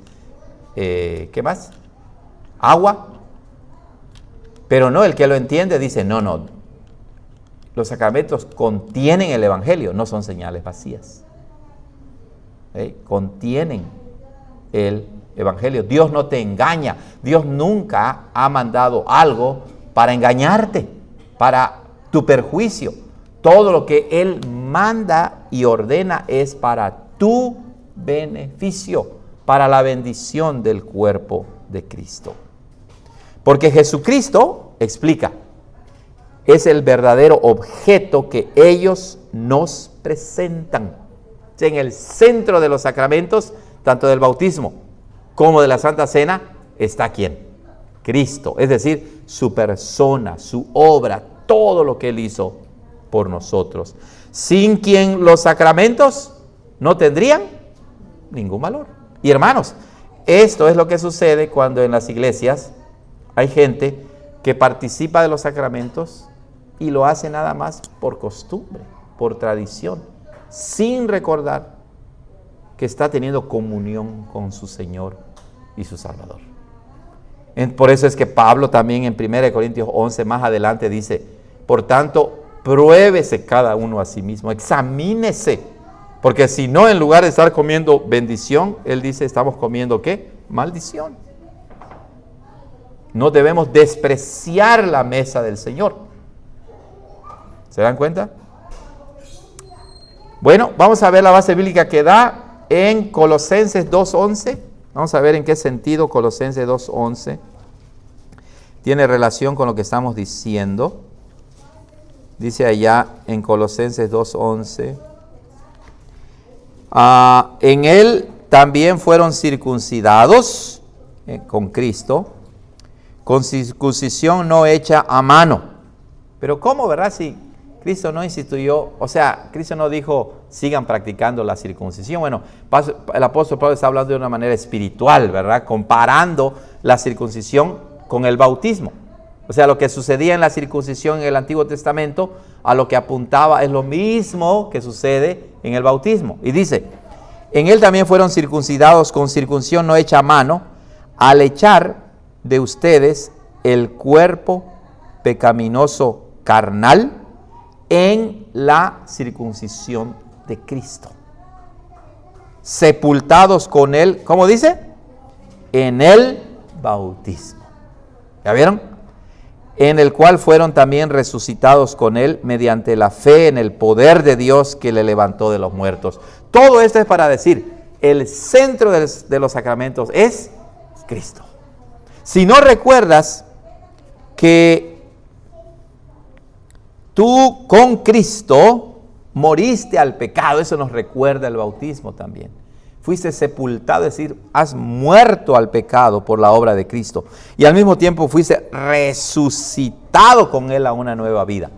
¿qué más? Agua. Pero no, el que lo entiende dice, no, los sacramentos contienen el Evangelio, no son señales vacías. Contienen el Evangelio. Dios no te engaña. Dios nunca ha mandado algo para engañarte, para tu perjuicio. Todo lo que Él manda y ordena es para tu beneficio, para la bendición del cuerpo de Cristo. Porque Jesucristo, explica, es el verdadero objeto que ellos nos presentan. En el centro de los sacramentos, tanto del bautismo como de la Santa Cena, está ¿quién? Cristo, es decir, su persona, su obra, todo lo que Él hizo por nosotros. Sin quien los sacramentos no tendrían ningún valor. Y hermanos, esto es lo que sucede cuando en las iglesias hay gente que participa de los sacramentos y lo hace nada más por costumbre, por tradición, sin recordar que está teniendo comunión con su Señor y su Salvador. Por eso es que Pablo también en 1 Corintios 11 más adelante dice, por tanto, pruébese cada uno a sí mismo, examínese, porque si no, en lugar de estar comiendo bendición, él dice, estamos comiendo ¿qué? Maldición. No debemos despreciar la mesa del Señor. ¿Se dan cuenta? Bueno, vamos a ver la base bíblica que da en Colosenses 2:11. Vamos a ver en qué sentido Colosenses 2:11 tiene relación con lo que estamos diciendo. Dice allá en Colosenses 2:11, en Él también fueron circuncidados con Cristo, con circuncisión no hecha a mano, Pero ¿cómo, verdad? Si Cristo no instituyó, o sea, Cristo no dijo, sigan practicando la circuncisión. Bueno, el apóstol Pablo está hablando de una manera espiritual, ¿verdad? Comparando la circuncisión con el bautismo. O sea, lo que sucedía en la circuncisión en el Antiguo Testamento, a lo que apuntaba es lo mismo que sucede en el bautismo. Y dice, en él también fueron circuncidados con circuncisión no hecha a mano, al echar de ustedes el cuerpo pecaminoso carnal en la circuncisión de Cristo. Sepultados con él, ¿cómo dice? En el bautismo. ¿Ya vieron? En el cual fueron también resucitados con él mediante la fe en el poder de Dios que le levantó de los muertos. Todo esto es para decir, el centro de los sacramentos es Cristo. Si no recuerdas que tú con Cristo moriste al pecado, eso nos recuerda el bautismo también. Fuiste sepultado, es decir, has muerto al pecado por la obra de Cristo. Y al mismo tiempo fuiste resucitado con Él a una nueva vida.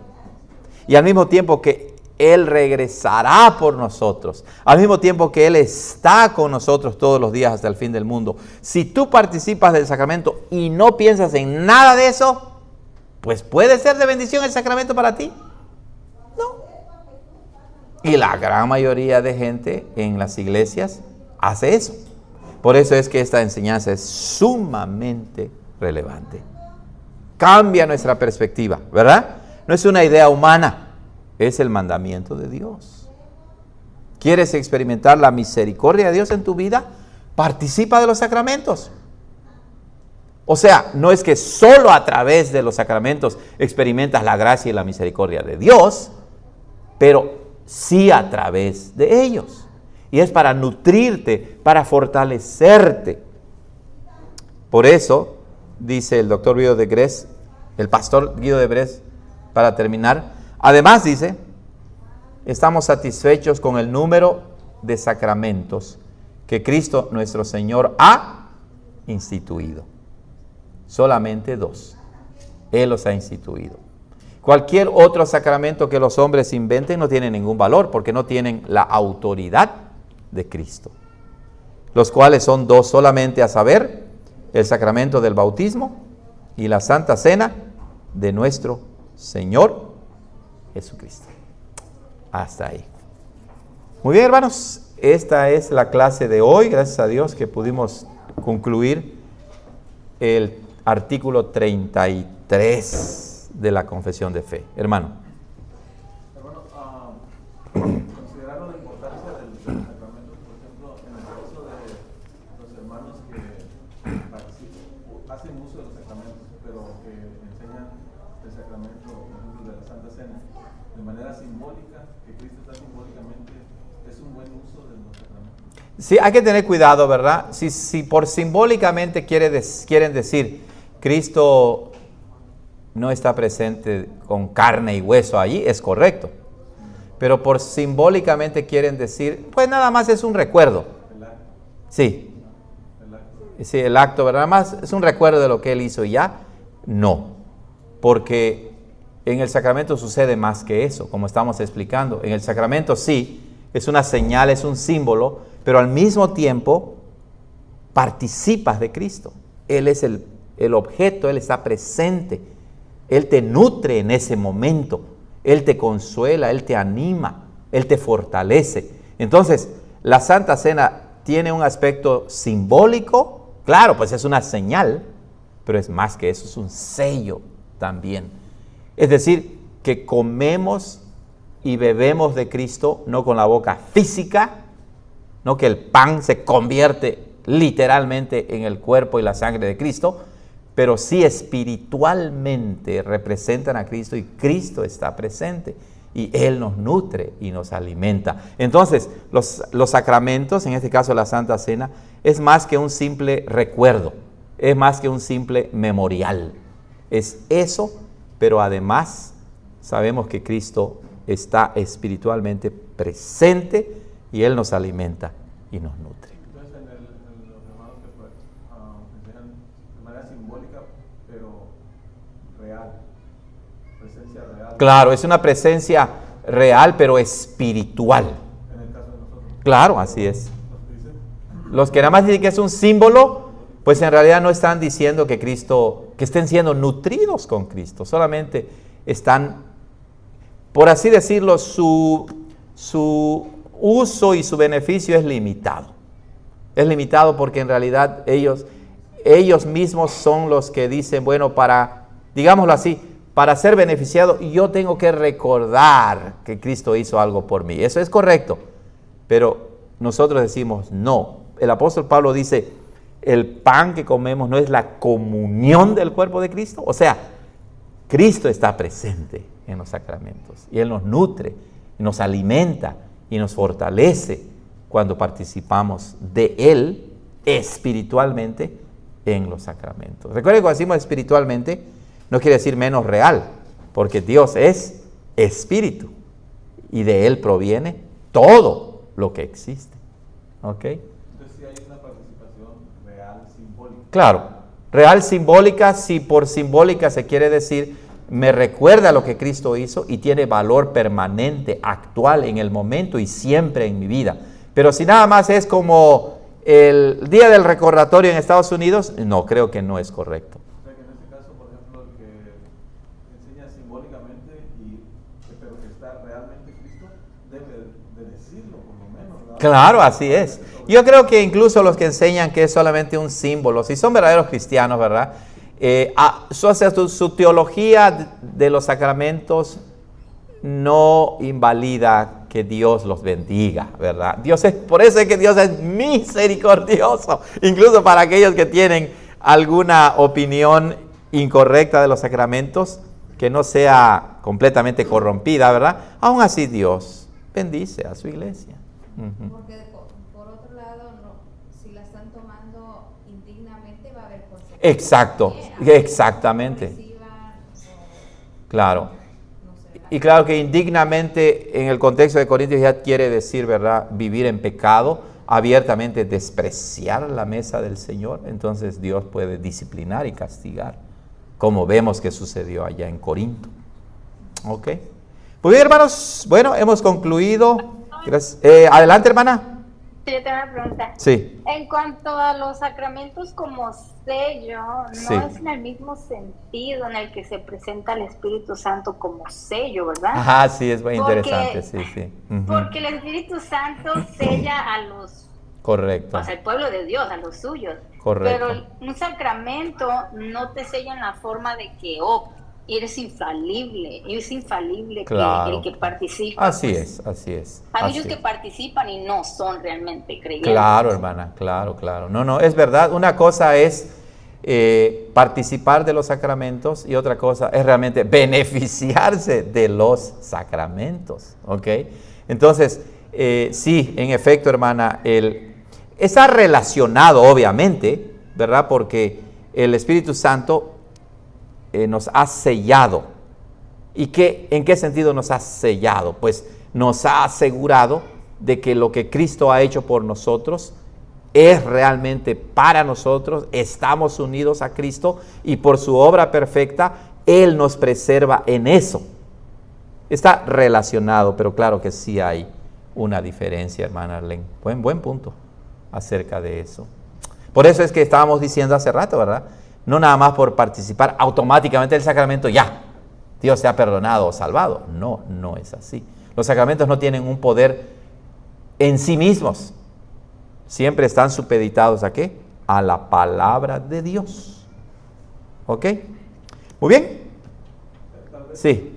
Y al mismo tiempo que Él regresará por nosotros, al mismo tiempo que Él está con nosotros todos los días hasta el fin del mundo. Si tú participas del sacramento y no piensas en nada de eso, pues puede ser de bendición el sacramento para ti. No. Y la gran mayoría de gente en las iglesias hace eso. Por eso es que esta enseñanza es sumamente relevante. Cambia nuestra perspectiva, ¿verdad? No es una idea humana, es el mandamiento de Dios. ¿Quieres experimentar la misericordia de Dios en tu vida? Participa de los sacramentos. O sea, no es que solo a través de los sacramentos experimentas la gracia y la misericordia de Dios, pero sí a través de ellos. Y es para nutrirte, para fortalecerte. Por eso, dice el doctor Guido de Grez, el pastor Guido de Grez, para terminar, además dice, estamos satisfechos con el número de sacramentos que Cristo nuestro Señor ha instituido. Solamente 2. Él los ha instituido. Cualquier otro sacramento que los hombres inventen no tiene ningún valor porque no tienen la autoridad de Cristo. Los cuales son 2 solamente, a saber, el sacramento del bautismo y la Santa Cena de nuestro Señor Jesucristo. Hasta ahí. Muy bien, hermanos. Esta es la clase de hoy. Gracias a Dios que pudimos concluir el artículo 33 de la confesión de fe. Hermano. Hermano, considerando la importancia de los sacramentos, por ejemplo, en el caso de los hermanos que hacen uso de los sacramentos, pero que enseñan el sacramento, por ejemplo, de la Santa Cena, de manera simbólica, que Cristo está simbólicamente, ¿es un buen uso de los sacramentos? Sí, hay que tener cuidado, ¿verdad? Si por simbólicamente quieren decir Cristo no está presente con carne y hueso allí, es correcto. Pero por simbólicamente quieren decir, pues nada más es un recuerdo. El acto. Sí. El acto. Sí, el acto, ¿verdad? Nada más es un recuerdo de lo que Él hizo y ya. No. Porque en el sacramento sucede más que eso, como estamos explicando. En el sacramento sí, es una señal, es un símbolo, pero al mismo tiempo participas de Cristo. Él es el objeto, Él está presente. Él te nutre en ese momento. Él te consuela, Él te anima, Él te fortalece. Entonces, la Santa Cena tiene un aspecto simbólico. Claro, pues es una señal, pero es más que eso, es un sello también. Es decir, que comemos y bebemos de Cristo, no con la boca física, no que el pan se convierte literalmente en el cuerpo y la sangre de Cristo, pero sí espiritualmente representan a Cristo y Cristo está presente y Él nos nutre y nos alimenta. Entonces, los sacramentos, en este caso la Santa Cena, es más que un simple recuerdo, es más que un simple memorial. Es eso, pero además sabemos que Cristo está espiritualmente presente y Él nos alimenta y nos nutre. Entonces, en los hermanos que enseñan de manera simbólica, pero real, presencia presencia real. Claro, es una presencia real, pero espiritual. En el caso de nosotros. Claro, así es. Nos dice, Los que nada más dicen que es un símbolo, pues en realidad no están diciendo que Cristo, que estén siendo nutridos con Cristo, solamente están, por así decirlo, su uso y su beneficio es limitado. Es limitado porque en realidad ellos mismos son los que dicen, bueno, para, digámoslo así, para ser beneficiado yo tengo que recordar que Cristo hizo algo por mí. Eso es correcto, pero nosotros decimos no. El apóstol Pablo dice, el pan que comemos no es la comunión del cuerpo de Cristo. O sea, Cristo está presente en los sacramentos y Él nos nutre, nos alimenta y nos fortalece cuando participamos de Él espiritualmente en los sacramentos. Recuerden que cuando decimos espiritualmente, no quiere decir menos real, porque Dios es espíritu y de Él proviene todo lo que existe. ¿Ok? entonces sí hay una participación real, simbólica. Claro, real simbólica, si por simbólica se quiere decir, me recuerda lo que Cristo hizo y tiene valor permanente, actual, en el momento y siempre en mi vida. Pero si nada más es como el día del recordatorio en Estados Unidos, no, creo que no es correcto. O sea que en este caso, por ejemplo, el que enseña simbólicamente, pero que está realmente Cristo, debe de decirlo por lo menos, ¿verdad? Claro, así es. Yo creo que incluso los que enseñan que es solamente un símbolo, si son verdaderos cristianos, ¿verdad? Su teología de los sacramentos no invalida que Dios los bendiga, ¿verdad? Por eso es que Dios es misericordioso, incluso para aquellos que tienen alguna opinión incorrecta de los sacramentos, que no sea completamente corrompida, ¿verdad? Aún así Dios bendice a su iglesia. Ujú. Porque por otro lado, si la están tomando indignamente, va a haber consecuencias. Exacto, también, exactamente. aunque reciban, Claro. no sé, Y claro que indignamente en el contexto de Corintios ya quiere decir, ¿verdad? Vivir en pecado, abiertamente despreciar la mesa del Señor. Entonces Dios puede disciplinar y castigar, como vemos que sucedió allá en Corinto. ¿Ok? Muy bien, hermanos. Bueno, hemos concluido. Gracias. Adelante, hermana. Sí, yo tengo una pregunta. Sí. En cuanto a los sacramentos como sello, ¿no Sí. es en el mismo sentido en el que se presenta el Espíritu Santo como sello, verdad? Ajá, sí, es muy Porque- interesante. Sí, sí. Ujú. Porque el Espíritu Santo sella a los, Correcto. al pueblo de Dios, a los suyos. Correcto. Pero un sacramento no te sella en la forma de que, eres infalible, Claro. el que participa. Así pues. es, así es. Hay así muchos que es. participan y no son realmente creyentes. Claro, hermana, claro, claro. No, es verdad. Una cosa es participar de los sacramentos y otra cosa es realmente beneficiarse de los sacramentos, ¿ok? Entonces, sí, en efecto, hermana, está relacionado, obviamente, ¿verdad? Porque el Espíritu Santo nos ha sellado. ¿Y en qué sentido nos ha sellado? Pues nos ha asegurado de que lo que Cristo ha hecho por nosotros es realmente para nosotros, estamos unidos a Cristo y por su obra perfecta, Él nos preserva en eso. Está relacionado, pero claro que sí hay una diferencia, hermana Arlene. Buen punto acerca de eso. Por eso es que estábamos diciendo hace rato, ¿verdad? No nada más por participar automáticamente del sacramento, ya, Dios te ha perdonado o salvado. No es así. Los sacramentos no tienen un poder en sí mismos. Siempre están supeditados ¿a qué? A la palabra de Dios. ¿Ok? Muy bien. Tal vez Sí.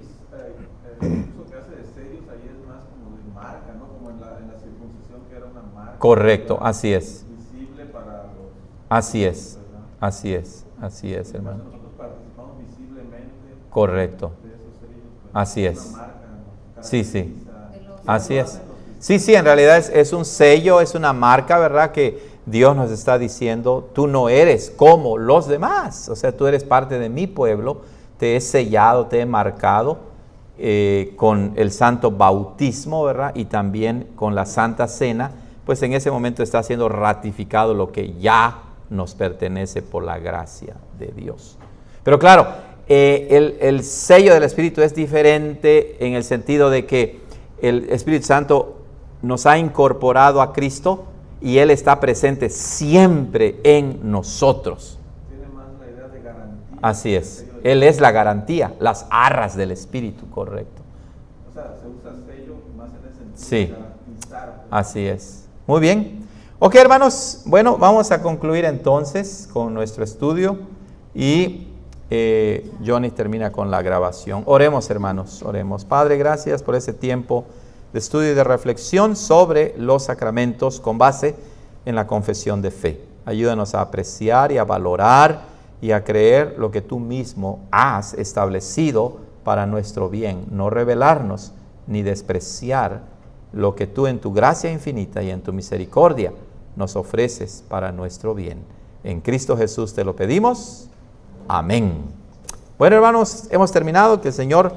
el uso que hace de sellos ahí es más como de marca, ¿no? Como en la circuncisión, que era una marca. Correcto, así es. Visible para los... Así es. ¿verdad? Así es, hermano. Nosotros participamos visiblemente Correcto. de esos sellos. pues, Así una es. marca, ¿no? Sí, sí. Caracteriza- Así es. Sí, en realidad es un sello, es una marca, ¿verdad? Que Dios nos está diciendo, tú no eres como los demás. O sea, tú eres parte de mi pueblo, te he sellado, te he marcado con el santo bautismo, ¿verdad? Y también con la Santa Cena, pues en ese momento está siendo ratificado lo que ya nos pertenece por la gracia de Dios. Pero claro, el sello del Espíritu es diferente en el sentido de que el Espíritu Santo nos ha incorporado a Cristo y Él está presente siempre en nosotros. Tiene más la idea de garantía. Así es. Él es la garantía, las arras del Espíritu, correcto. O sea, se usa sello más en ese sentido. Sí. De garantizar. Así es. Muy bien. Ok, hermanos. Bueno, vamos a concluir entonces con nuestro estudio y Johnny termina con la grabación. Oremos, hermanos, oremos. Padre, gracias por ese tiempo de estudio y de reflexión sobre los sacramentos con base en la confesión de fe. Ayúdanos a apreciar y a valorar y a creer lo que tú mismo has establecido para nuestro bien, no rebelarnos ni despreciar lo que tú en tu gracia infinita y en tu misericordia nos ofreces para nuestro bien. En Cristo Jesús te lo pedimos. Amén. Bueno, hermanos, hemos terminado. Que el Señor